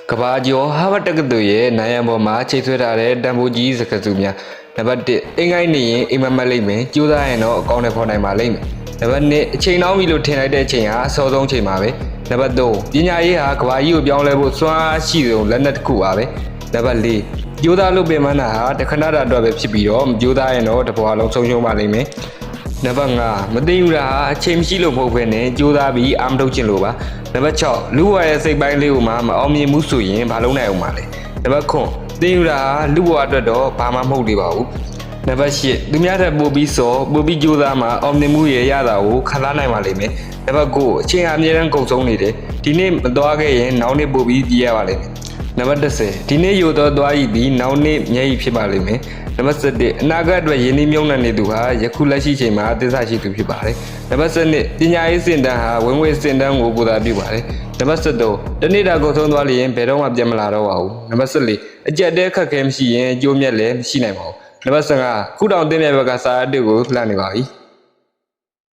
ကဘာကျော်ဟာဗတ်တက္ကသိုလ်ရဲ့နိုင်ရန်ပေါ်မှာချိန်ဆွဲထားတဲ့တန်ဖိုးကြီးစကားစုများနံပါတ်1အင်္ဂိုင်းနေရင်အိမ်မက်မက်လိမ့်မယ်ကြိုးစားရင်တော့အကောင့်နဲ့ဖော်နိုင်ပါလိမ့်မယ်နံပါတ်2အချိန်နှောင်းပြီလို့ထင်လိုက်တဲ့အချိန်ဟာအစောဆုံးချိန်ပါပဲနံပါတ်3ပညာရေးဟာကဘာကြီးကိုပြောင်းလဲဖို့စွမ်းအားရှိဆုံးလက်နက်တစ်ခုပါပဲနံပါတ်4ကြိုးစားလို့ပင်မနာဟာတခဏတာအတွက်ပဲဖြစ်ပြီးတော့မကြိုးစားရင်တော့တစ်ဘဝလုံးဆုံးရှုံးပါလိမ့်မယ်နံပါတ်5မသိဘူးလားအချိန်မရှိလို့မဟုတ်ဘဲနဲ့ကြိုးစားပြီးအာမထုတ်ခြင်းလို့ပါနံပါတ်6လူ့ဘဝရဲ့စိတ်ပိုင်းလေးကိုမှမအောင်မြင်မှုဆိုရင်ဘာလုပ်နိုင်အောင်မလဲနံပါတ်9သိယူလားလူ့ဘဝအတွက်တော့ဘာမှမဟုတ်သေးပါဘူးနံပါတ်8သူများထက်ပိုပြီးစောပိုပြီးကြိုးစားမှအောင်မြင်မှုရဲ့ရတာကိုခံစားနိုင်ပါလိမ့်မယ်နံပါတ်9အချိန်အမြဲတမ်းကုန်ဆုံးနေတယ်ဒီနေ့မသွားခဲ့ရင်နောက်နေ့ပိုပြီးကြည့်ရပါလိမ့်မယ်နံပါတ်10ဒီနေ့ယူတော့သွားရည်ပြီးနောက်နေ့မျက်ရည်ဖြစ်ပါလိမ့်မယ်နံပါတ်7အနာဂတ်အတွက်ရင်းနှီးမြှုပ်နှံနေသူဟာယခုလက်ရှိချိန်မှာအသစ္စာရှိသူဖြစ်ပါတယ်နံပါတ်7ပညာရေးစင်တန်းဟာဝင်ငွေစင်တန်းကိုကိုယ်စားပြုပါတယ်နံပါတ်7တနေ့တာကုန်ဆုံးသွားလျင်ဘယ်တော့မှပြန်မလာတော့ပါဘူးနံပါတ်14အကြက်တဲခက်ခဲမရှိရင်အကျိုးမြတ်လည်းမရှိနိုင်ပါဘူးနံပါတ်15ခုတောင်တင်းမြတ်ဘက်ကစာအုပ်တွေကိုလှမ်းနေပါပြီ